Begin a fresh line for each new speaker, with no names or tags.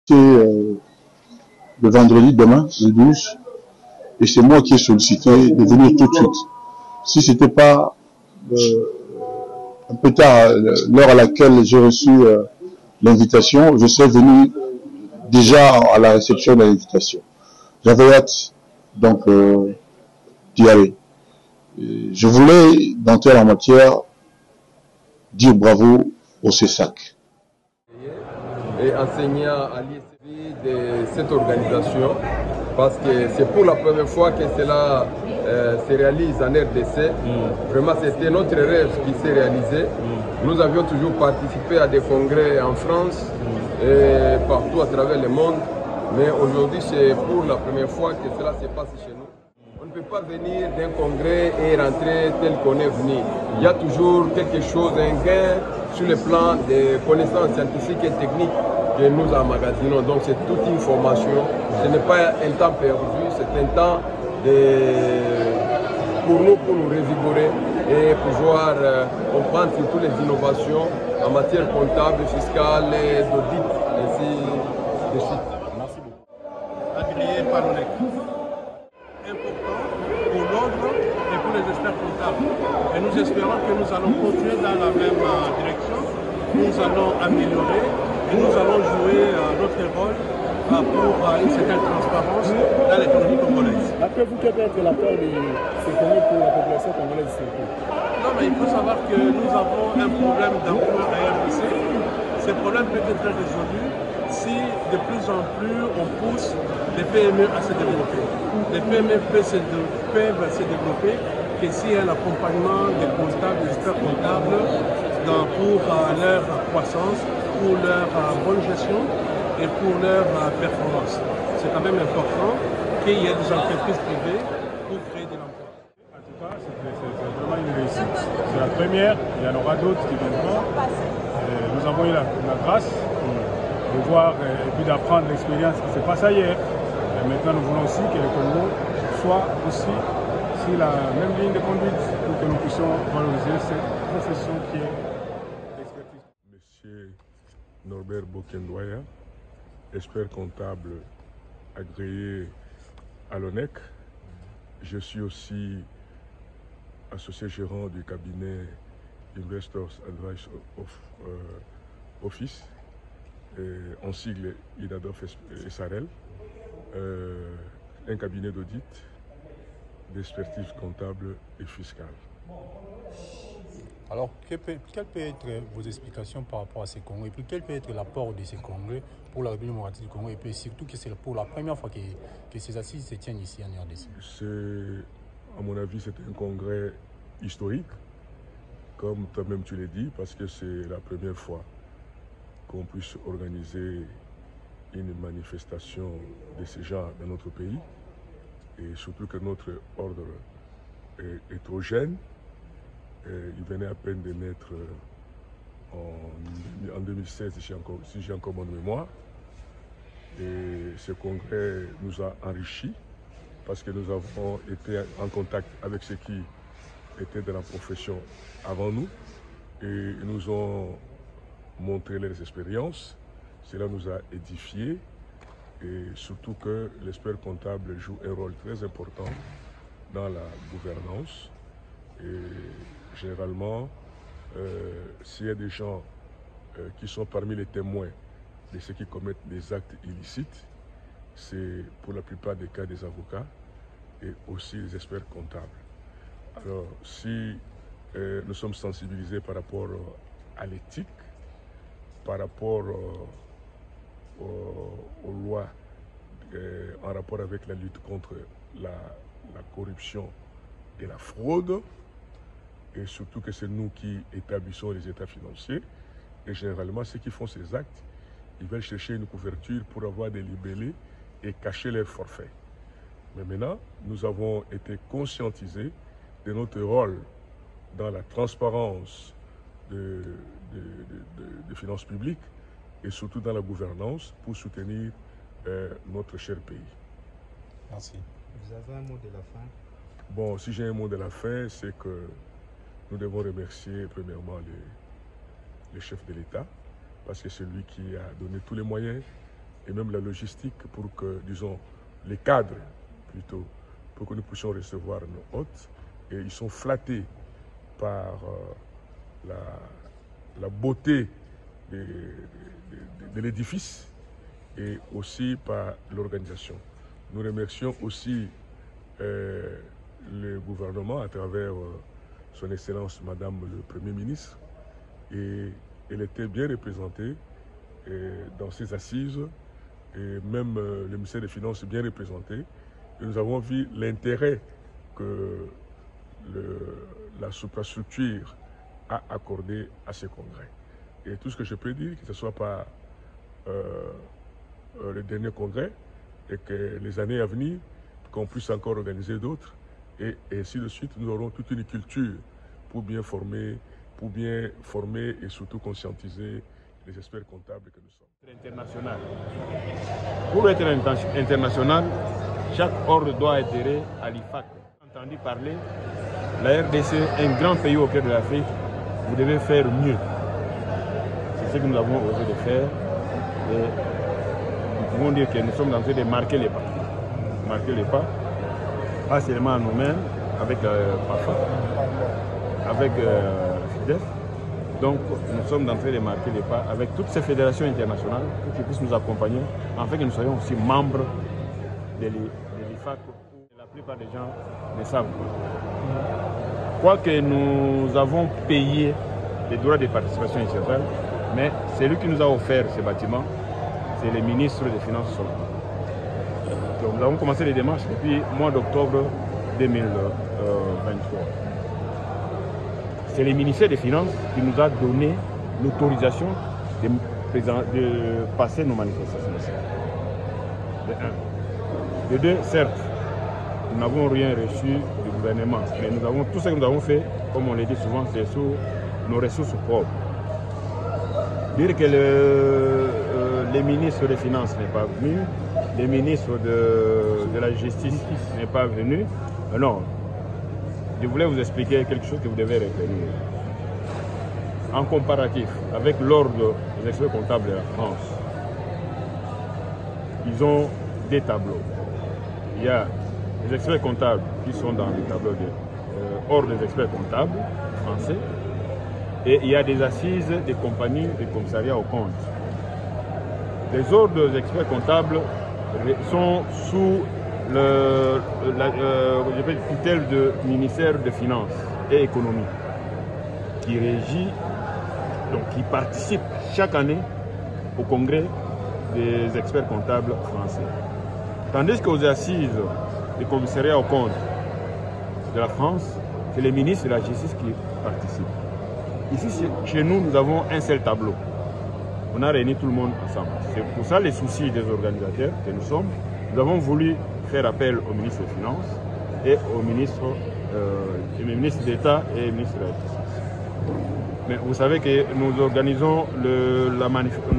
C'est le vendredi demain, le 12, et c'est moi qui ai sollicité de venir tout de suite. Si c'était pas un peu tard, l'heure à laquelle j'ai reçu l'invitation, je serais venu déjà à la réception de l'invitation. J'avais hâte donc d'y aller. Et je voulais, d'entrer en matière, dire bravo au CESAC.
Et enseignant à l'ISV de cette organisation, parce que c'est pour la première fois que cela se réalise en RDC. Vraiment, c'était notre rêve qui s'est réalisé. Nous avions toujours participé à des congrès en France et partout à travers le monde, mais aujourd'hui, c'est pour la première fois que cela se passe chez nous. On ne peut pas venir d'un congrès et rentrer tel qu'on est venu. Il y a toujours quelque chose, un gain sur le plan des connaissances scientifiques et techniques que nous emmagasinons. Donc c'est toute une formation. Ce n'est pas un temps perdu, c'est un temps pour nous revigorer et pouvoir comprendre surtout les innovations en matière comptable, fiscale, d'audit, ainsi de suite.
Merci beaucoup. Agréé par l'ONEC. Important pour l'ordre et pour les experts comptables. Et nous espérons que nous allons continuer dans la même direction. Nous allons améliorer et nous allons jouer notre rôle pour une certaine transparence dans l'économie congolaise.
Après vous, quel peut être l'apport de ces congrès pour la population congolaise surtout?
Non, mais il faut savoir que nous avons un problème d'emploi à RDC. Ce problème peut être résolu si de plus en plus on pousse les PME à se développer. Les PME peuvent se développer que s'il y a l'accompagnement des comptables, des experts comptables pour leur croissance, pour leur bonne gestion et pour leur performance. C'est quand même important qu'il y ait des entreprises privées pour créer de l'emploi.
En tout cas, c'est vraiment une réussite. C'est la première, il y en aura d'autres qui viendront. Nous avons eu la grâce de voir et puis d'apprendre l'expérience qui se passe ailleurs. Et maintenant, nous voulons aussi que le Congo soit aussi sur la même ligne de conduite pour que nous puissions valoriser cette profession qui est l'expertise.
Monsieur Norbert Bokendoya, expert comptable agréé à l'ONEC. Je suis aussi associé gérant du cabinet Investors Advice Office, en sigle INADOF SRL, un cabinet d'audit, d'expertise comptable et fiscale.
Alors, quelles peuvent être vos explications par rapport à ces congrès? Et puis, quel peut être l'apport de ces congrès pour la République démocratique du Congo? Et puis, surtout que c'est pour la première fois que ces assises se tiennent ici en RDC.
À mon avis, c'est un congrès historique, comme toi-même tu l'as dit, parce que c'est la première fois qu'on puisse organiser une manifestation de ce genre dans notre pays. Et surtout que notre ordre est trop jeune. Il venait à peine de naître en 2016, si j'ai encore bonne mémoire. Et ce congrès nous a enrichis parce que nous avons été en contact avec ceux qui étaient dans la profession avant nous et ils nous ont montré leurs expériences. Cela nous a édifiés et surtout que l'expert comptable joue un rôle très important dans la gouvernance. Et généralement, s'il y a des gens qui sont parmi les témoins de ceux qui commettent des actes illicites, c'est pour la plupart des cas des avocats et aussi les experts comptables. Alors, si nous sommes sensibilisés par rapport à l'éthique, par rapport aux lois en rapport avec la lutte contre la corruption et la fraude, et surtout que c'est nous qui établissons les états financiers, et généralement ceux qui font ces actes, ils veulent chercher une couverture pour avoir des libellés et cacher leurs forfaits. Mais maintenant, nous avons été conscientisés de notre rôle dans la transparence des finances publiques et surtout dans la gouvernance pour soutenir notre cher pays.
Merci.
Vous avez un mot de la fin?
Bon, si j'ai un mot de la fin, c'est que nous devons remercier premièrement le chef de l'État, parce que c'est lui qui a donné tous les moyens et même la logistique pour que, disons, les cadres plutôt, pour que nous puissions recevoir nos hôtes. Et ils sont flattés par la beauté de l'édifice et aussi par l'organisation. Nous remercions aussi le gouvernement à travers son Excellence Madame le Premier ministre, et elle était bien représentée dans ces assises, et même le ministère des Finances bien représenté. Et nous avons vu l'intérêt que la suprastructure a accordé à ce congrès. Et tout ce que je peux dire, que ce soit pas le dernier congrès, et que les années à venir, qu'on puisse encore organiser d'autres, et ainsi de suite, nous aurons toute une culture pour bien former et surtout conscientiser les experts comptables que nous sommes.
International. Pour être international, chaque ordre doit adhérer à l'IFAC. Entendu parler, la RDC, un grand pays au cœur de l'Afrique, vous devez faire mieux. C'est ce que nous avons osé de faire. Et nous pouvons dire que nous sommes en train de marquer les pas. Marquer les pas, pas seulement à nous-mêmes, avec PAFA, avec FIDEF. Donc nous sommes en train de marquer les pas avec toutes ces fédérations internationales pour qu'ils puissent nous accompagner, afin que nous soyons aussi membres de l'IFAC. La plupart des gens ne savent pas. Quoique nous avons payé les droits de participation initiale, mais celui qui nous a offert ce bâtiment, c'est le ministre des Finances seulement. Donc nous avons commencé les démarches depuis le mois d'octobre 2023. C'est le ministère des Finances qui nous a donné l'autorisation de passer nos manifestations ici. De un. De deux, certes, nous n'avons rien reçu du gouvernement, mais nous avons, tout ce que nous avons fait, comme on le dit souvent, c'est sur nos ressources propres. Dire que le ministre des Finances n'est pas venu, le ministre de la Justice n'est pas venu, non. Je voulais vous expliquer quelque chose que vous devez retenir. En comparatif avec l'ordre des experts comptables de la France, ils ont des tableaux. Il y a des experts comptables qui sont dans le tableau de ordre des experts comptables français, et il y a des assises des compagnies de commissariat aux comptes. Les ordres des experts comptables sont sous tutelle du ministère des Finances et Économie, qui régit, donc qui participe chaque année au congrès des experts comptables français. Tandis qu'aux assises des commissariats aux comptes de la France, c'est les ministres de la Justice qui participent. Ici, chez nous, nous avons un seul tableau. On a réuni tout le monde ensemble. C'est pour ça les soucis des organisateurs que nous sommes. Nous avons voulu faire appel au ministre des Finances et au ministre d'État et au ministre de la Justice. Mais vous savez que nous organisons la manifestation.